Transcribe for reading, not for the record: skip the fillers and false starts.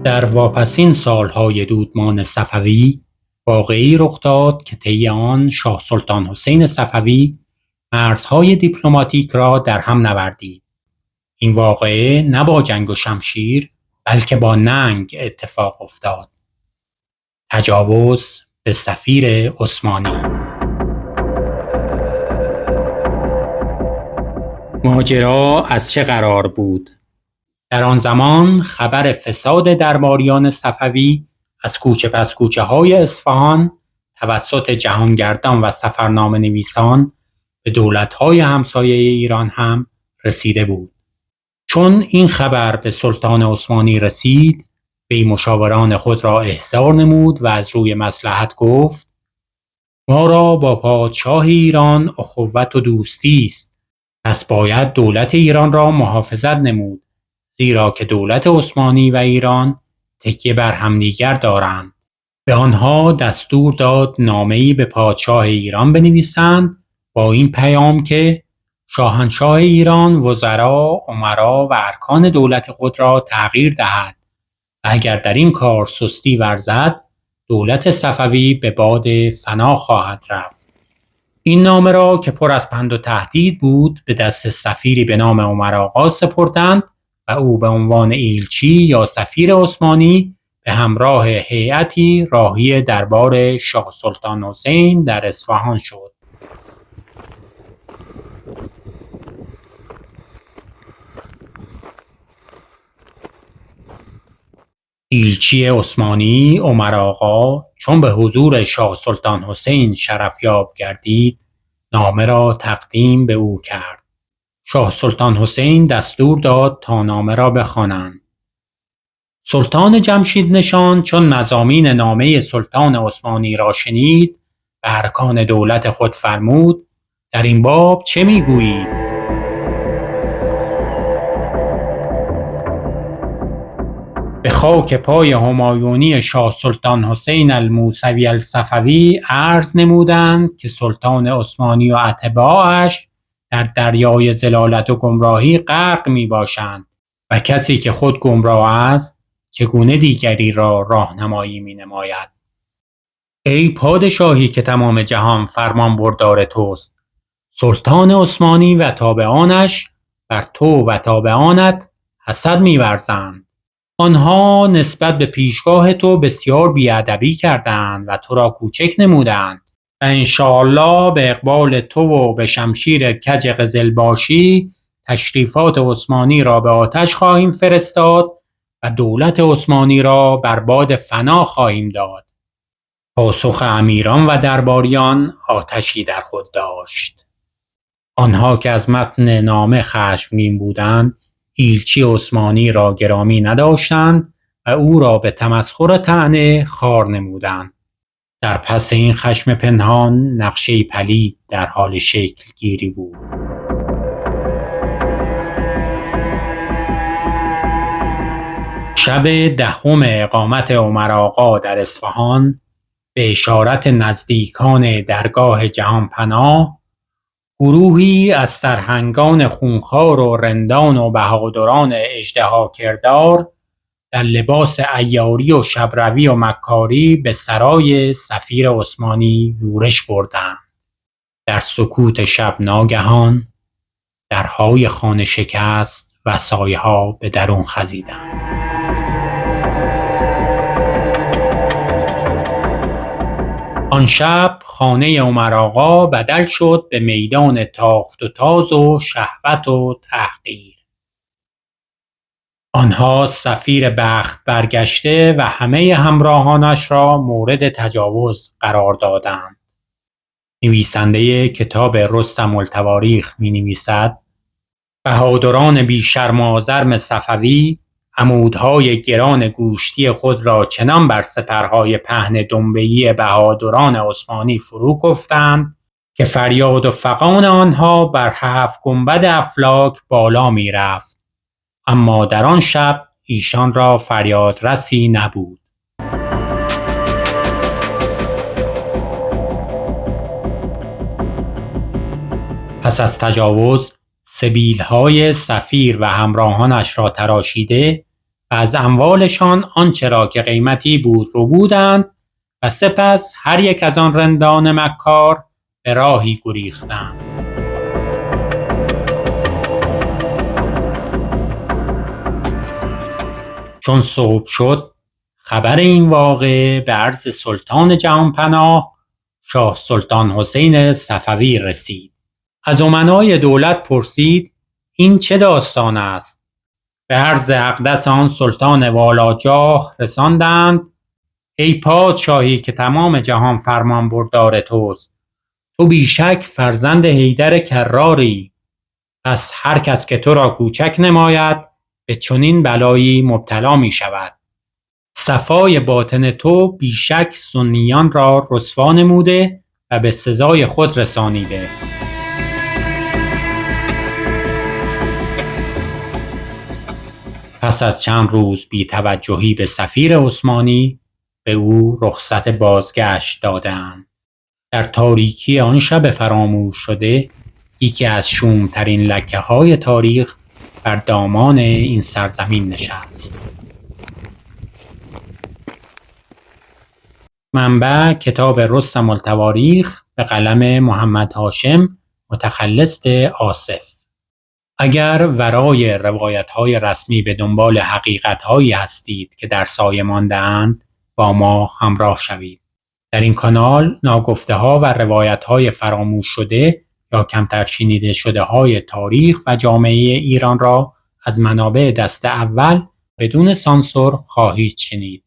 در واپسین سالهای دودمان صفوی واقعه‌ای رخ داد که طی آن شاه سلطان حسین صفوی مرزهای دیپلماتیک را در هم نوردید. این واقعه نه با جنگ و شمشیر بلکه با ننگ اتفاق افتاد. تجاوز به سفیر عثمانی. ماجرا از چه قرار بود؟ در آن زمان خبر فساد درباریان صفوی از کوچه پس کوچه های اصفهان توسط جهانگردان و سفرنامه نویسان به دولت‌های همسایه ایران هم رسیده بود. چون این خبر به سلطان عثمانی رسید، وی مشاوران خود را احضار نمود و از روی مصلحت گفت: ما را با پادشاه ایران اخوت و دوستی است، پس باید دولت ایران را محافظت نمود، زیرا که دولت عثمانی و ایران تکیه بر همدیگر دارند. به آنها دستور داد نامه‌ای به پادشاه ایران بنویسند با این پیام که شاهنشاه ایران وزرا، امرا و ارکان دولت خود را تغییر دهد و اگر در این کار سستی ورزد، دولت صفوی به باد فنا خواهد رفت. این نامه را که پر از پند و تهدید بود به دست سفیری به نام عمر آقا سپردند و او به عنوان ایلچی یا سفیر عثمانی به همراه هیئتی راهی دربار شاه سلطان حسین در اصفهان شد. ایلچی عثمانی عمر آقا چون به حضور شاه سلطان حسین شرفیاب گردید، نامه را تقدیم به او کرد. شاه سلطان حسین دستور داد تا نامه را بخوانند. سلطان جمشید نشان چون مضامین نامه سلطان عثمانی را شنید، به ارکان دولت خود فرمود: در این باب چه میگویید؟ به خاک پای همایونی شاه سلطان حسین الموسوی الصفوی عرض نمودند که سلطان عثمانی و اتباعش در دریای ضلالت و گمراهی غرق می باشند و کسی که خود گمراه است چگونه دیگری را راهنمایی می نماید. ای پادشاهی که تمام جهان فرمان بردار توست، سلطان عثمانی و تابعانش بر تو و تابعانت حسد می ورزند. آنها نسبت به پیشگاه تو بسیار بی‌ادبی کردند و تو را کوچک نمودند و انشاءالله به اقبال تو و به شمشیر کج قزلباشی تشریفات عثمانی را به آتش خواهیم فرستاد و دولت عثمانی را بر باد فنا خواهیم داد. پاسخ امیران و درباریان آتشی در خود داشت. آنها که از متن نامه خشمگین بودند، ایلچی عثمانی را گرامی نداشتند و او را به تمسخر و طعنه خوار نمودند. در پس این خشم پنهان نقشه پلید در حال شکل گیری بود. شب 10 اقامت عمر آقا در اصفهان به اشارت نزدیکان درگاه جهانپناه، گروهی از سرهنگان خونخوار و رندان و بهادران اژدها کردار در لباس عیاری و شبروی و مکاری به سرای سفیر عثمانی یورش بردند. در سکوت شب ناگهان درهای خانه شکست و سایه‌ها به درون خزیدند. آن شب خانه عمر آقا بدل شد به میدان تاخت و تاز و شهوت و تحقیر. آنها سفیر بخت برگشته و همه همراهانش را مورد تجاوز قرار دادند. نویسنده کتاب رستم التواریخ می نویسد: بهادران بی شرم و آزرم صفوی عمودهای گران گوشتی خود را چنان بر سپرهای پهن دنبه‌ای بهادران عثمانی فرو کوفتند که فریاد و فغان آنها بر 7 گنبد افلاک بالا می رفت، اما در آن شب ایشان را فریادرسی نبود. پس از تجاوز سبیل‌های سفیر و همراهانش را تراشیده و از اموالشان آنچه را که قیمتی بود ربودند و سپس هر یک از آن رندان مکار به راهی گریختند. چون صبح شد خبر این واقعه به عرض سلطان جهانپناه شاه سلطان حسین صفوی رسید. از امنای دولت پرسید این چه داستان است؟ به عرض اقدس آن سلطان والاجاه رساندند ای پادشاهی که تمام جهان فرمان بردار توست، تو بیشک فرزند حیدر کراری، پس هر کس که تو را کوچک نماید به چنین بلایی مبتلا می شود. صفای باطن تو بیشک سنیان را رسوا نموده و به سزای خود رسانیده. پس از چند روز بی توجهی به سفیر عثمانی به او رخصت بازگشت دادند. در تاریکی آن شب فراموش شده یکی از شومترین لکه‌های تاریخ بر دامان این سرزمین نشست. منبع کتاب رستم التواریخ به قلم محمد هاشم متخلص به آصف. اگر ورای روایت‌های رسمی به دنبال حقیقت‌هایی هستید که در سایه مانده‌اند با ما همراه شوید. در این کانال ناگفته‌ها و روایت‌های فراموش شده یا کمتر شنیده شده‌های تاریخ و جامعه ایران را از منابع دست اول بدون سانسور خواهید شنید.